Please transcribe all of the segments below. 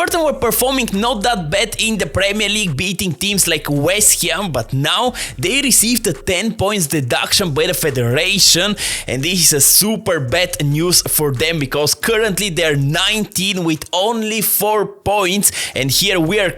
Everton were performing not that bad in the Premier League, beating teams like West Ham, but now they received a 10 points deduction by the Federation, and this is a super bad news for them because currently they're 19 with only 4 points, and here we're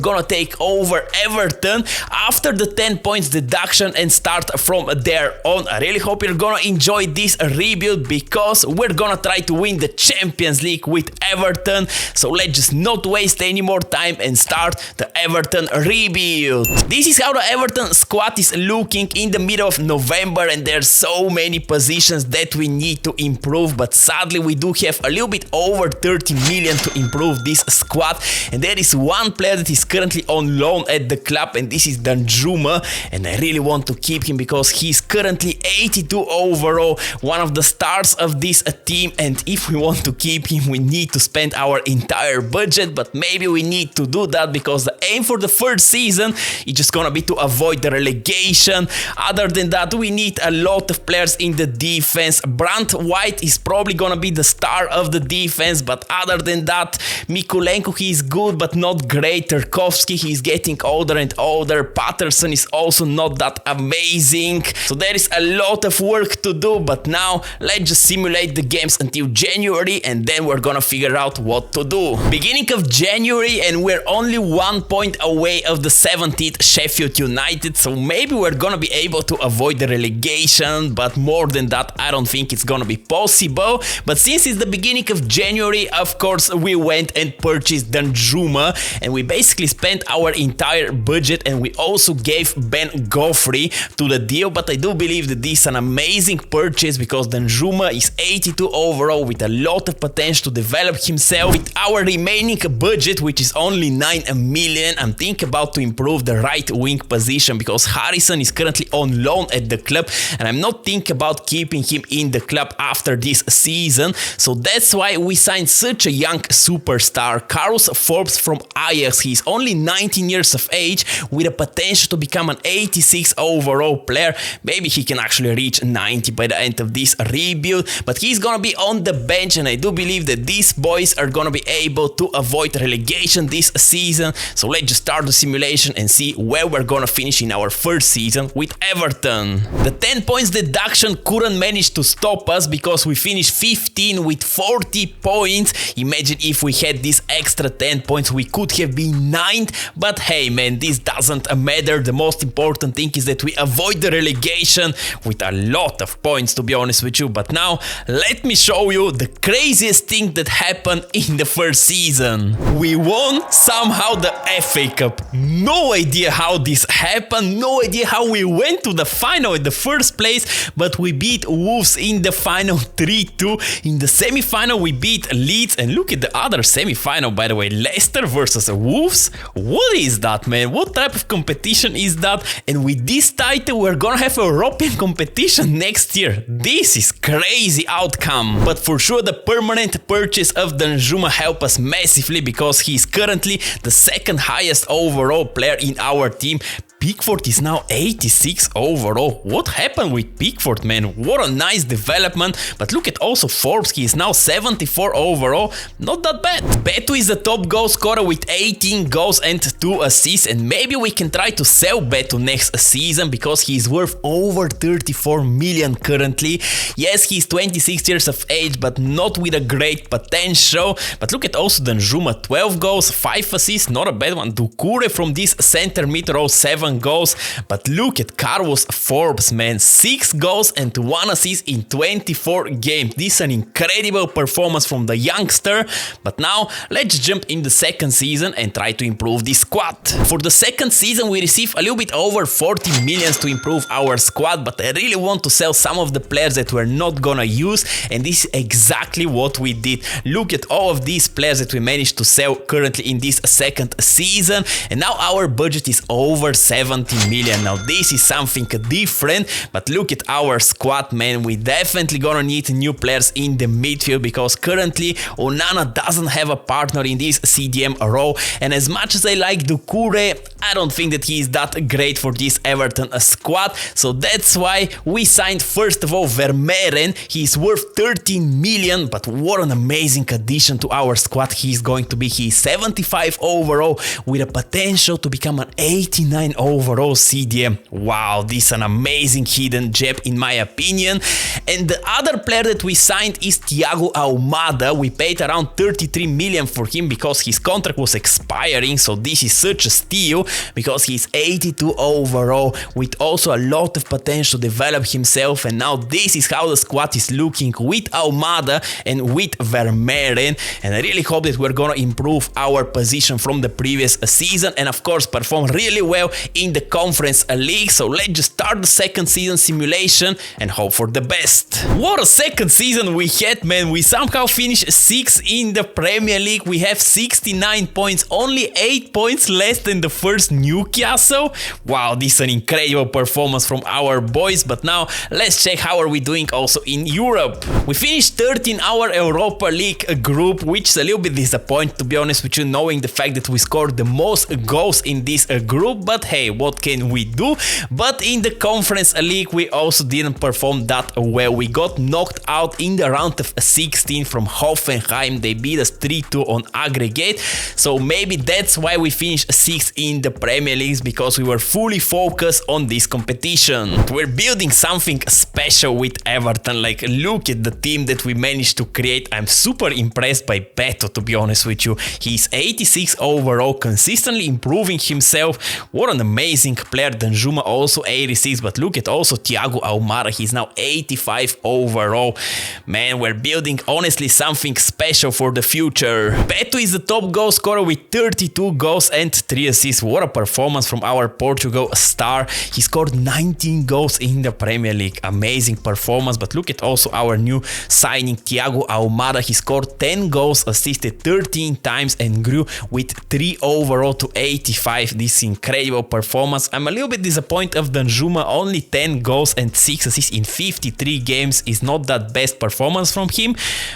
gonna take over Everton after the 10 points deduction and start from there on. I really hope you're gonna enjoy this rebuild because we're gonna try to win the Champions League with Everton, so let's just not waste any more time and start the Everton rebuild. This is how the Everton squad is looking in the middle of November, and there's so many positions that we need to improve, but sadly we do have a little bit over 30 million to improve this squad, and there is one player that is currently on loan at the club, and this is Danjuma, and I really want to keep him because he's currently 82 overall, one of the stars of this team, and if we want to keep him we need to spend our entire budget, but maybe we need to do that because the aim for the first season is just gonna be to avoid the relegation. Other than that, we need a lot of players in the defense. Brandt White is probably gonna be the star of the defense, but other than that, Mikulenko, he is good but not great. Tarkovsky, he's getting older and older. Patterson is also not that amazing, so there is a lot of work to do, but now let's just simulate the games until January and then we're gonna figure out what to do. Beginning of January, and we're only 1 point away of the 17th Sheffield United, so maybe we're gonna be able to avoid the relegation, but more than that I don't think it's gonna be possible. But since it's the beginning of January, of course we went and purchased Danjuma, and we basically spent our entire budget, and we also gave Ben Goffrey to the deal, but I do believe that this is an amazing purchase because Danjuma is 82 overall with a lot of potential to develop himself. With our remaining budget, which is only 9 million, I'm thinking about to improve the right wing position because Harrison is currently on loan at the club, and I'm not thinking about keeping him in the club after this season, so that's why we signed such a young superstar, Carlos Forbes from Ajax. He's only 19 years of age with a potential to become an 86 overall player. Maybe he can actually reach 90 by the end of this rebuild, but he's gonna be on the bench, and I do believe that these boys are gonna be able to avoid relegation this season. So let's just start the simulation and see where we're gonna finish in our first season with Everton. The 10 points deduction couldn't manage to stop us because we finished 15 with 40 points. Imagine if we had this extra 10 points, we could have been 9th, but hey man, this doesn't matter. The most important thing is that we avoid the relegation with a lot of points, to be honest with you. But now let me show you the craziest thing that happened in the first season. We won somehow the FA Cup. No idea how this happened, no idea how we went to the final in the first place, but we beat Wolves in the final 3-2. In the semi-final we beat Leeds, and look at the other semi-final, by the way, Leicester versus Wolves. What is that, man? What type of competition is that? And with this title we're gonna have a European competition next year. This is crazy outcome. But for sure the permanent purchase of Danjuma helped us massively because he's currently the second highest overall player in our team. Pickford is now 86 overall. What happened with Pickford, man? What a nice development. But look at also Forbes, he is now 74 overall. Not that bad. Beto is the top goal scorer with 18 goals and 2 assists, and maybe we can try to sell Beto next season because he is worth over 34 million currently. Yes, he's 26 years of age, but not with a great potential. But look at also Danjuma, 12 goals, 5 assists, not a bad one. Doucouré from this center mid row, 7 goals. But look at Carlos Forbes, man, 6 goals and 1 assist in 24 games. This is an incredible performance from the youngster. But now let's jump in the second season and try to improve this squad. For the second season we receive a little bit over 40 millions to improve our squad, but I really want to sell some of the players that we're not gonna use, and this is exactly what we did. Look at all of these players that we managed to sell currently in this second season, and now our budget is over 7 70 million. Now this is something different, but look at our squad, man. We definitely gonna need new players in the midfield because currently Onana doesn't have a partner in this CDM row, and as much as I like Doucouré, I don't think that he is that great for this Everton squad, so that's why we signed first of all Vermeeren. He's worth 13 million, but what an amazing addition to our squad he's going to be. He's 75 overall with a potential to become an 89 overall CDM. Wow, this is an amazing hidden gem in my opinion. And the other player that we signed is Thiago Almada. We paid around 33 million for him because his contract was expiring, so this is such a steal because he's 82 overall with also a lot of potential to develop himself. And now this is how the squad is looking with Almada and with Vermeeren, and I really hope that we're gonna improve our position from the previous season and of course perform really well in the Conference League. So let's just start the second season simulation and hope for the best. What a second season we had, man. We somehow finished 6th in the Premier League. We have 69 points, only 8 points less than the first Newcastle. Wow, this is an incredible performance from our boys. But now let's check how are we doing also in Europe. We finished 3rd in our Europa League group, which is a little bit disappointing to be honest with you, knowing the fact that we scored the most goals in this group, but hey, what can we do? But in the Conference League we also didn't perform that well. We got knocked out in the round of 16 from Hoffenheim. They beat us 3-2 on aggregate, so maybe that's why we finished 6th in the Premier League, because we were fully focused on this competition. We're building something special with Everton. Like, look at the team that we managed to create. I'm super impressed by Beto, to be honest with you. He's 86 overall, consistently improving himself. What an amazing player. Danjuma also 86, but look at also Thiago Almada. He's now 85 overall. Man, we're building honestly something special for the future. Beto is the top goal scorer with 32 goals and 3 assists. What a performance from our Portugal star. He scored 19 goals in the Premier League. Amazing performance. But look at also our new signing Thiago Almada. He scored 10 goals, assisted 13 times and grew with 3 overall to 85. This incredible performance. I'm a little bit disappointed of Danjuma. Only 10 goals and 6 assists in 53 games is not that best performance from him,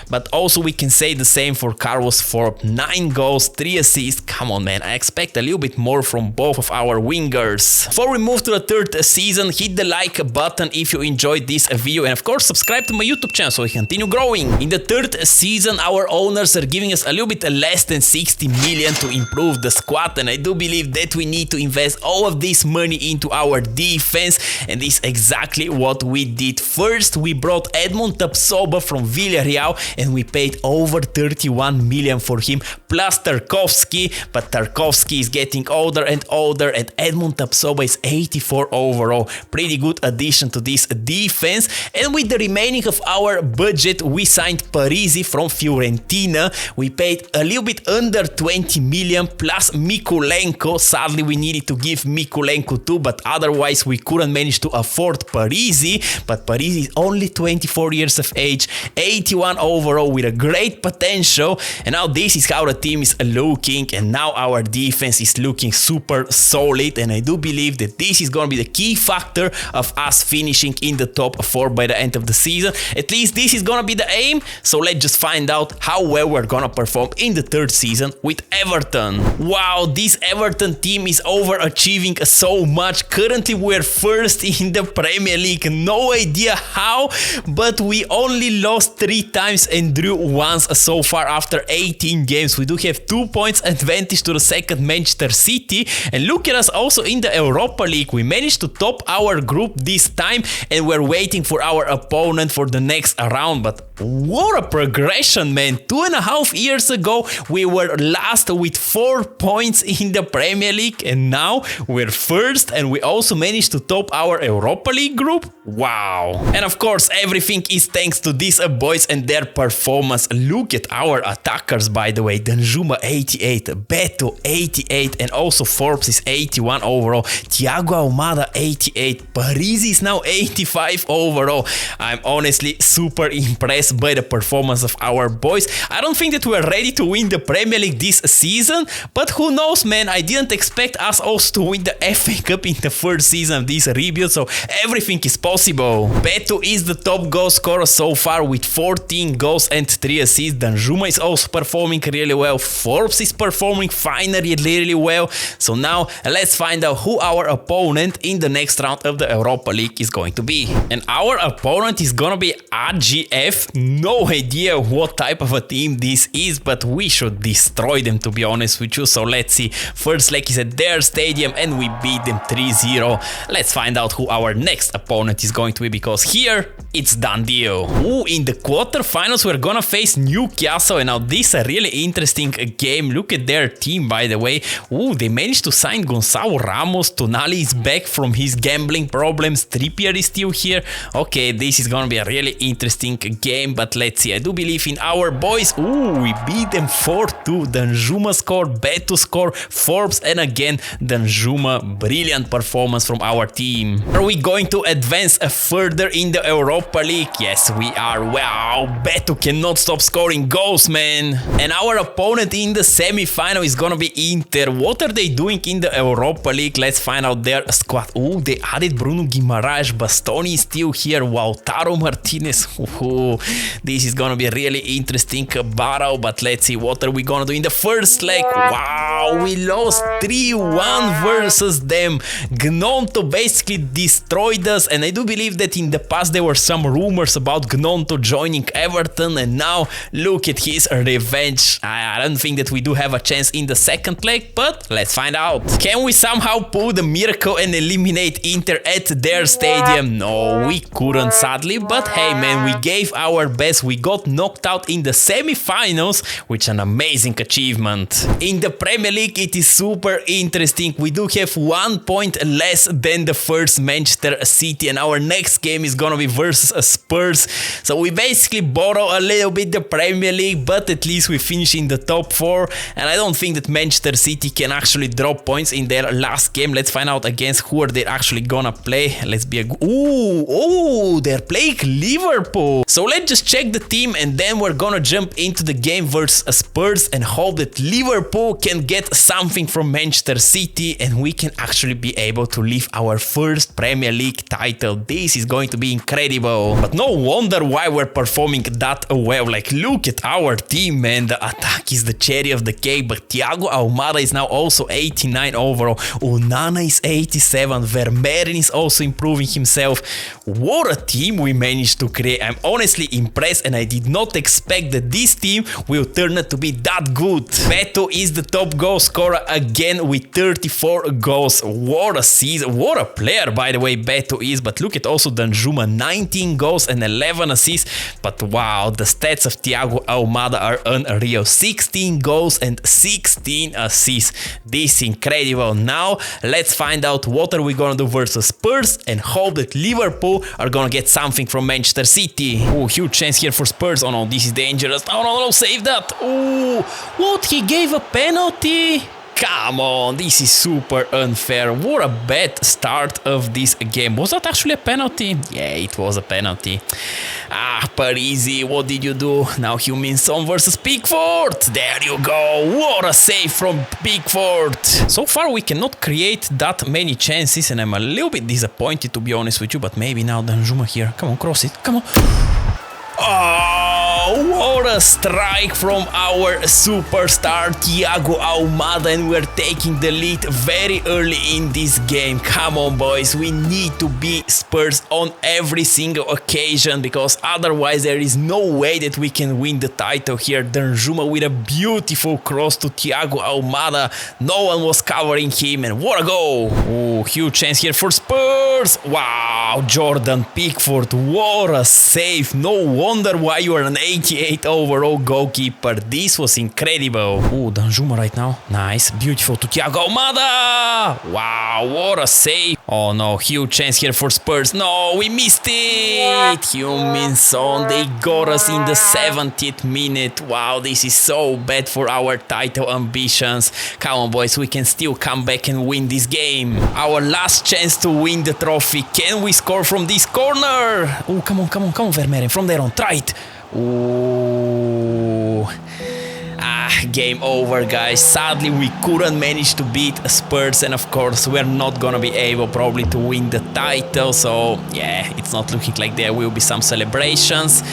but also we can say the same for Carlos Thorpe. 9 goals, 3 assists. Come on, man, I expect a little bit more from both of our wingers. Before we move to the 3rd season, hit the like button if you enjoyed this video, and of course subscribe to my YouTube channel so we continue growing. In the 3rd season, our owners are giving us a little bit less than 60 million to improve the squad, and I do believe that we need to invest all of this money into our defense, and this is exactly what we did. First, we brought Edmond Tapsoba from Villarreal and we paid over 31 million for him, plus Tarkowski, but Tarkowski is getting older and older, and Edmond Tapsoba is 84 overall. Pretty good addition to this defense. And with the remaining of our budget, we signed Parisi from Fiorentina. We paid a little bit under 20 million plus Mikulenko. Sadly, we needed to give Mikulenko too, but otherwise we couldn't manage to afford Parisi. But Parisi is only 24 years of age, 81 overall with a great potential. And now this is how the team is looking, and now our defense is looking super solid, and I do believe that this is going to be the key factor of us finishing in the top 4 by the end of the season. At least this is going to be the aim, so let's just find out how well we're going to perform in the 3rd season with Everton. Wow, this Everton team is overachieving so much. Currently we're 1st in the Premier League. No idea how, but we only lost 3 times and drew once so far after 18 games. We do have 2 points advantage to the second Manchester City, and look at us also in the Europa League. We managed to top our group this time, and we're waiting for our opponent for the next round. But what a progression, man. 2.5 years ago we were last with 4 points in the Premier League, and now we're 1st, and we also managed to top our Europa League group. Wow. And of course everything is thanks to these boys and their performance. Look at our attackers, by the way. Danjuma 88, Beto 88, and also Forbes is 81 overall. Thiago Almada 88, Parisi is now 85 overall. I'm honestly super impressed by the performance of our boys. I don't think that we're ready to win the Premier League this season, but who knows, man. I didn't expect us also to win win the FA Cup in the first season of this rebuild, so everything is possible. Beto is the top goal scorer so far with 14 goals and 3 assists. Danjuma is also performing really well. Forbes is performing finally really well. So now let's find out who our opponent in the next round of the Europa League is going to be. And our opponent is gonna be AGF. No idea what type of a team this is, but we should destroy them, to be honest with you. So let's see. First leg is at their stadium and we beat them 3-0. Let's find out who our next opponent is going to be, because here it's done deal. Ooh, in the quarterfinals we're gonna face Newcastle, and now this is a really interesting game. Look at their team, by the way. Ooh, they managed to sign Gonçalo Ramos. Tonali is back from his gambling problems. Trippier is still here. Okay, this is gonna be a really interesting game, but let's see. I do believe in our boys. Ooh, we beat them 4-2. Danjuma scored, Beto scored, Forbes, and again Danjuma. Brilliant performance from our team. Are we going to advance further in the Europa League? Yes, we are. Wow, Beto cannot stop scoring goals, man. And our opponent in the semi-final is gonna be Inter. What are they doing in the Europa League? Let's find out their squad. Ooh, they added Bruno Guimaraes. Bastoni is still here. Lautaro Martinez. Ooh, this is gonna be a really interesting battle, but let's see what are we gonna do in the first leg. Wow, we lost 3-1 versus them. Gnonto basically destroyed us, and I do believe that in the past there were some rumors about Gnonto joining Everton, and now look at his revenge. I don't think that we do have a chance in the second leg, but let's find out. Can we somehow pull the miracle and eliminate Inter at their stadium? No, we couldn't, sadly, but hey man, we gave our best. We got knocked out in the semi-finals, which is an amazing achievement. In the Premier League it is super interesting. We do have 1 point less than the first Manchester City, and our next game is gonna be versus Spurs. So we basically borrow a little bit the Premier League, but at least we finish in the top 4, and I don't think that Manchester City can actually drop points in their last game. Let's find out against who are they actually gonna play. Let's be a... Ooh, they're playing Liverpool. So let's just check the team, and then we're gonna jump into the game versus Spurs and hope that Liverpool can get something from Manchester City and we can actually be able to lift our first Premier League title. This is going to be incredible. But no wonder why we're performing that well. Like, look at our team, man. The attack is the cherry of the cake, but Thiago Almada is now also 89 overall. Onana is 87. Vermeeren is also improving himself. What a team we managed to create. I'm honestly impressed, and I did not expect that this team will turn out to be that good. Beto is the top goal scorer again with 34 goals. What a season. What a player, by the way, Beto is. But look at also Danjuma, 19 goals and 11 assists. But wow, the stats of Thiago Almada are unreal. 16 goals and 16 assists. This is incredible. Now let's find out what are we gonna do versus Spurs and hope that Liverpool are gonna get something from Manchester City. Oh, huge chance here for Spurs. Oh no, this is dangerous. Oh no, save that. Oh, what? He gave a penalty? Come on, this is super unfair. What a bad start of this game. Was that actually a penalty? Yeah, it was a penalty. Ah, Parisi, what did you do? Now Heung-min Son versus Pickford. There you go. What a save from Pickford. So far we cannot create that many chances, and I'm a little bit disappointed, to be honest with you, but maybe now Danjuma here. Come on, cross it. Come on. Oh, what a strike from our superstar Thiago Almada, and we're taking the lead very early in this game. Come on, boys, we need to beat Spurs on every single occasion, because otherwise there is no way that we can win the title here. Danjuma with a beautiful cross to Thiago Almada. No one was covering him, and what a goal. Oh, huge chance here for Spurs. Wow, Jordan Pickford, what a save. No wonder why you are an 88 overall goalkeeper. This was incredible. Oh, Danjuma right now. Nice. Beautiful to Thiago Almada. Wow, what a save. Oh no, huge chance here for Spurs. No, we missed it. Heung-min Son, they got us in the 70th minute. Wow, this is so bad for our title ambitions. Come on, boys, we can still come back and win this game. Our last chance to win the trophy. Can we score from this corner? Oh, come on, Vermeeren. From there on, try it. Ooh. Game over, guys. Sadly, we couldn't manage to beat Spurs, and of course, we're not gonna be able probably to win the title. So yeah, it's not looking like there will be some celebrations.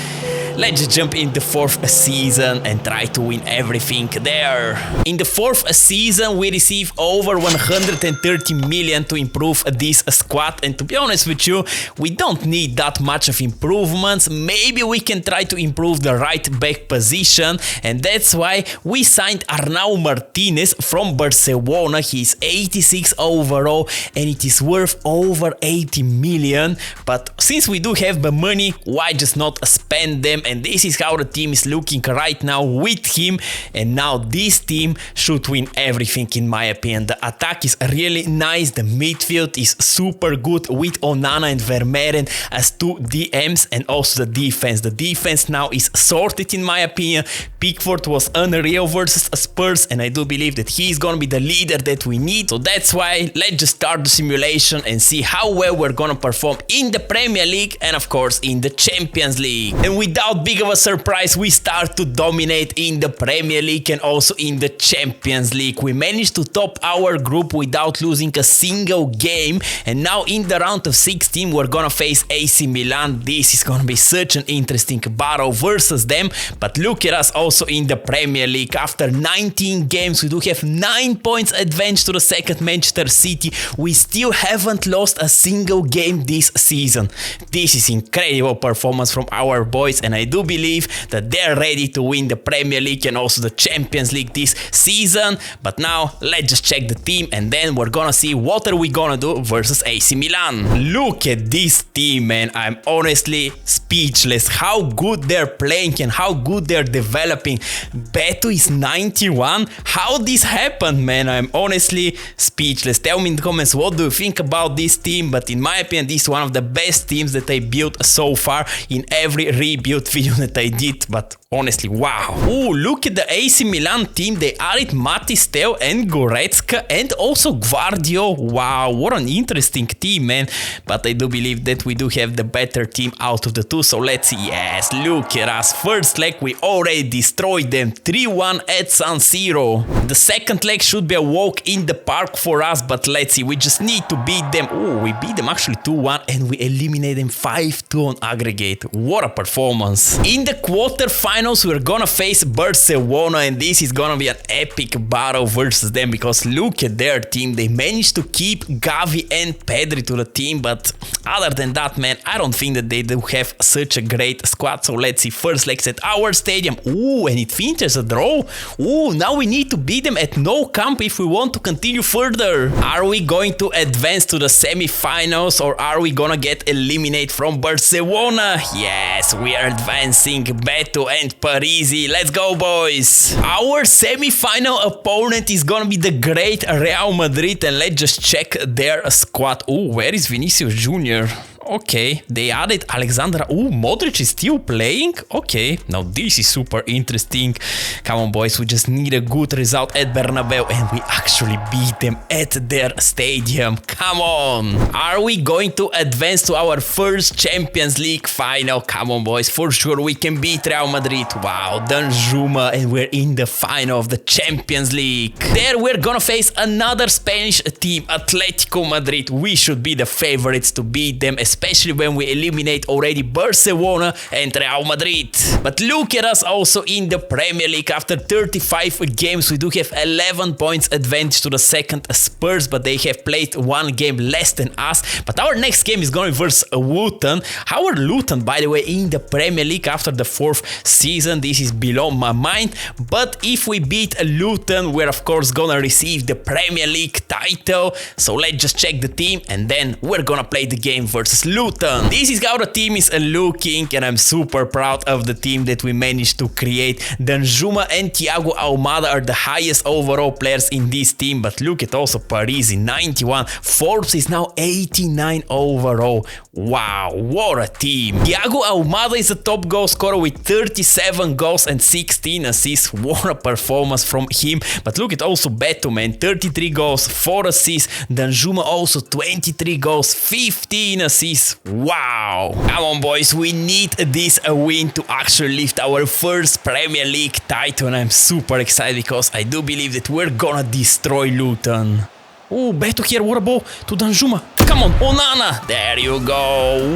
Let's just jump in the 4th season and try to win everything there. In the 4th season, we receive over 130 million to improve this squad, and to be honest with you, we don't need that much of improvements. Maybe we can try to improve the right back position, and that's why we signed Arnau Martinez from Barcelona. He's 86 overall and it is worth over 80 million. But since we do have the money, why just not spend them? And this is how the team is looking right now with him. And now this team should win everything, in my opinion. The attack is really nice. The midfield is super good with Onana and Vermeeren as 2 DMs, and also the defense. The defense now is sorted, in my opinion. Pickford was unreal versus Spurs, and I do believe that he's gonna be the leader that we need. So that's why let's just start the simulation and see how well we're gonna perform in the Premier League and of course in the Champions League. And without big of a surprise, we start to dominate in the Premier League and also in the Champions League. We managed to top our group without losing a single game, and now in the round of 16 we're gonna face AC Milan. This is gonna be such an interesting battle versus them. But look at us also in the Premier League. After 19 games, we do have 9 points advantage to the second Manchester City. We still haven't lost a single game this season. This is incredible performance from our boys, and I do believe that they're ready to win the Premier League and also the Champions League this season. But now let's just check the team and then we're gonna see what are we gonna do versus AC Milan. Look at this team, man. I'm honestly speechless how good they're playing and how good they're developing. Beto is 91. How this happened, man? I'm honestly speechless. Tell me in the comments what do you think about this team. But in my opinion, this is one of the best teams that I built so far in every rebuild video that I did. But honestly, wow. Oh, look at the AC Milan team. They added Matistel and Goretzka and also Guardio. Wow, what an interesting team, man. But I do believe that we do have the better team out of the two. So let's see. Yes, look at us. First leg, we already destroyed them 3-1 at San Siro. The second leg should be a walk in the park for us. But let's see, we just need to beat them. Oh, we beat them actually 2-1 and we eliminated them 5-2 on aggregate. What a performance. In the quarterfinals, we're gonna face Barcelona, and this is gonna be an epic battle versus them because look at their team. They managed to keep Gavi and Pedri to the team, but other than that, man, I don't think that they do have such a great squad. So let's see, first legs at our stadium. Ooh, and it finishes a draw. Ooh, now we need to beat them at No Camp if we want to continue further. Are we going to advance to the semi-finals or are we gonna get eliminated from Barcelona? Yes, we are advancing. Beto and Parisi. Let's go, boys. Our semi-final opponent is gonna be the great Real Madrid, and let's just check their squad. Oh, where is Vinicius Jr.? Okay, they added Alexandra. Oh, Modric is still playing? Okay, now this is super interesting. Come on, boys, we just need a good result at Bernabeu, and we actually beat them at their stadium. Come on. Are we going to advance to our first Champions League final? Come on, boys, for sure we can beat Real Madrid. Wow, Danjuma, and we're in the final of the Champions League. There we're gonna face another Spanish team, Atletico Madrid. We should be the favorites to beat them, especially when we eliminate already Barcelona and Real Madrid. But look at us also in the Premier League. After 35 games, we do have 11 points advantage to the second Spurs, but they have played 1 game less than us. But our next game is going versus Luton. Our Luton, by the way, in the Premier League after the 4th season, this is below my mind. But if we beat Luton, we're of course gonna receive the Premier League title. So let's just check the team and then we're gonna play the game versus Luton. This is how the team is looking, and I'm super proud of the team that we managed to create. Danjuma and Thiago Almada are the highest overall players in this team, but look at also Parisi, 91. Forbes is now 89 overall. Wow, what a team. Thiago Almada is the top goal scorer with 37 goals and 16 assists. What a performance from him. But look at also Beto, man, 33 goals, 4 assists. Danjuma also 23 goals, 15 assists. this. Wow. Come on, boys. We need this win to actually lift our first Premier League title. And I'm super excited because I do believe that we're gonna destroy Luton. Oh, Beto here. What a ball to Danjuma. Come on, Onana. There you go.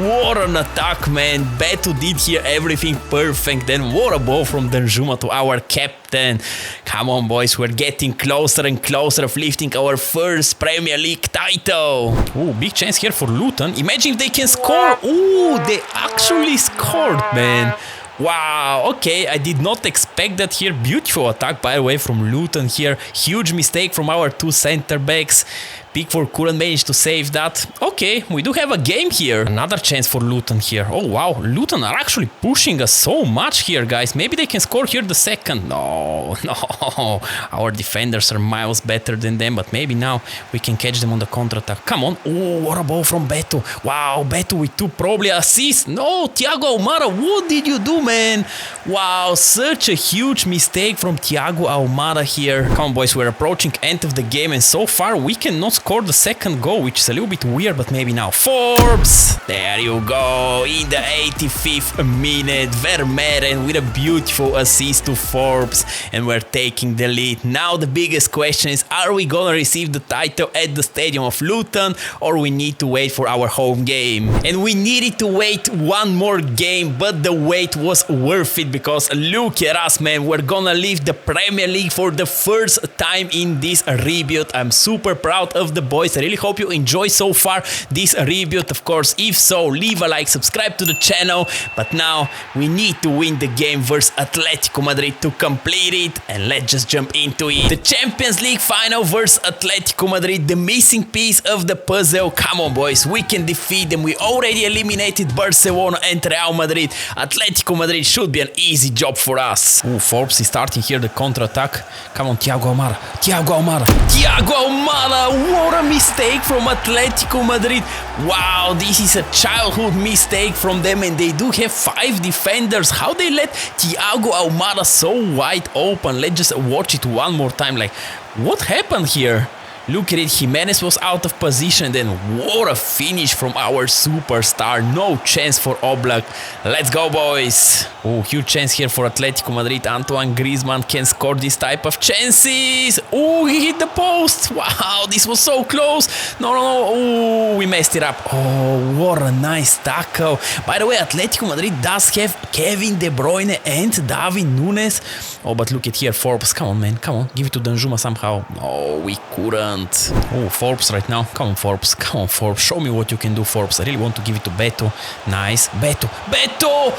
What an attack, man. Beto did here everything perfect. Then what a ball from Danjuma to our captain. Come on, boys. We're getting closer and closer of lifting our first Premier League title. Oh, big chance here for Luton. Imagine if they can score. Oh, they actually scored, man. Wow, okay, I did not expect that here. Beautiful attack, by the way, from Luton here. Huge mistake from our two center backs. Pickford couldn't manage to save that. Okay, we do have a game here. Another chance for Luton here. Oh, wow, Luton are actually pushing us so much here, guys. Maybe they can score here the second. No, no. Our defenders are miles better than them, but maybe now we can catch them on the counter-attack. Come on. Oh, what a ball from Beto. Wow, Beto with two probably assists. No, Thiago Almada, what did you do, man? Wow, such a huge mistake from Thiago Almada here. Come on, boys, we're approaching end of the game, and so far we cannot score the second goal, which is a little bit weird, but maybe now. Forbes! There you go, in the 85th minute, Vermeeren with a beautiful assist to Forbes, and we're taking the lead. Now the biggest question is, are we gonna receive the title at the stadium of Luton, or we need to wait for our home game? And we needed to wait one more game, but the wait was worth it, because look at us, man, we're gonna leave the Premier League for the first time in this rebuild. I'm super proud of the boys. I really hope you enjoy so far this rebuild. Of course, if so, leave a like, subscribe to the channel. But now we need to win the game versus Atletico Madrid to complete it, and let's just jump into it. The Champions League final versus Atletico Madrid, the missing piece of the puzzle. Come on, boys, we can defeat them. We already eliminated Barcelona and Real Madrid. Atletico Madrid should be an easy job for us. Oh, Forbes is starting here the counter-attack. Come on, Thiago Almada. Thiago Almada. Thiago Almada. What a mistake from Atletico Madrid. Wow, this is a childhood mistake from them, and they do have 5 defenders. How they let Thiago Almada so wide open? Let's just watch it one more time. Like, what happened here? Look at it, Jimenez was out of position, then what a finish from our superstar. No chance for Oblak. Let's go, boys. Oh, huge chance here for Atletico Madrid. Antoine Griezmann can score this type of chances. Oh, he hit the post. Wow, this was so close. No, no, no. Oh, we messed it up. Oh, what a nice tackle. By the way, Atletico Madrid does have Kevin De Bruyne and David Nunes. Oh, but look at here, Forbes. Come on, man. Come on. Give it to Danjuma somehow. Oh, we couldn't. Oh, Forbes right now. Come on, Forbes. Come on, Forbes. Show me what you can do, Forbes. I really want to give it to Beto. Nice. Beto. Beto!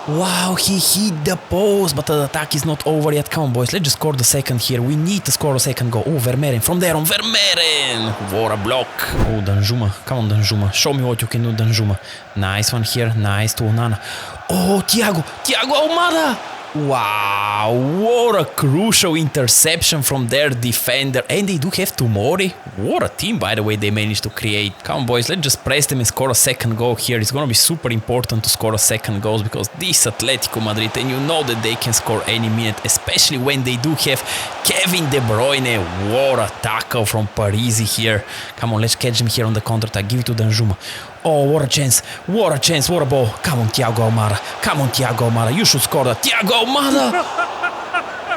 Wow, he hit the post, but the attack is not over yet. Come on, boys. Let's just score the second here. We need to score a second goal. Oh, Vermeeren. From there on, Vermeeren. What a block. Oh, Danjuma. Come on, Danjuma. Show me what you can do, Danjuma. Nice one here. Nice to Onana. Oh, Thiago. Thiago Almada. Wow, what a crucial interception from their defender. And they do have Tomori. What a team, by the way, they managed to create. Come on, boys, let's just press them and score a second goal here. It's gonna be super important to score a second goal, because this Atletico Madrid, and you know that they can score any minute, especially when they do have Kevin De Bruyne. What a tackle from Parisi here. Come on, let's catch him here on the counter-attack. Give it to Danjuma. Oh, what a chance. What a chance. What a ball. Come on, Thiago Almada. Come on, Thiago Almada. You should score that. Thiago Almada!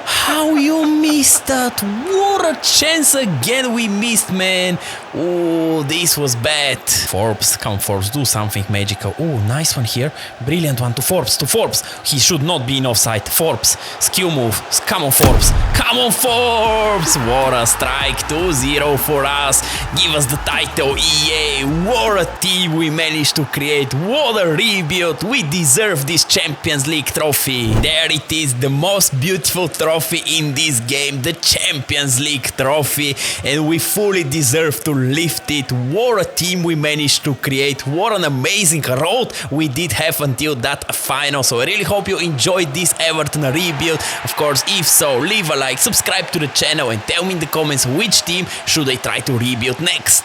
How you missed that? What a chance again we missed, man. Oh, this was bad. Forbes, come on, Forbes, do something magical. Oh, nice one here. Brilliant one to Forbes, to Forbes. He should not be in offside. Forbes, skill move. Come on, Forbes. Come on, Forbes. What a strike. 2-0 for us. Give us the title, EA. What a team we managed to create. What a rebuild. We deserve this Champions League trophy. There it is, the most beautiful trophy in this game, the Champions League trophy, and we fully deserve to lift it. What a team we managed to create. What an amazing road we did have until that final. So I really hope you enjoyed this Everton rebuild. Of course, if so, leave a like, subscribe to the channel, and tell me in the comments which team should I try to rebuild next.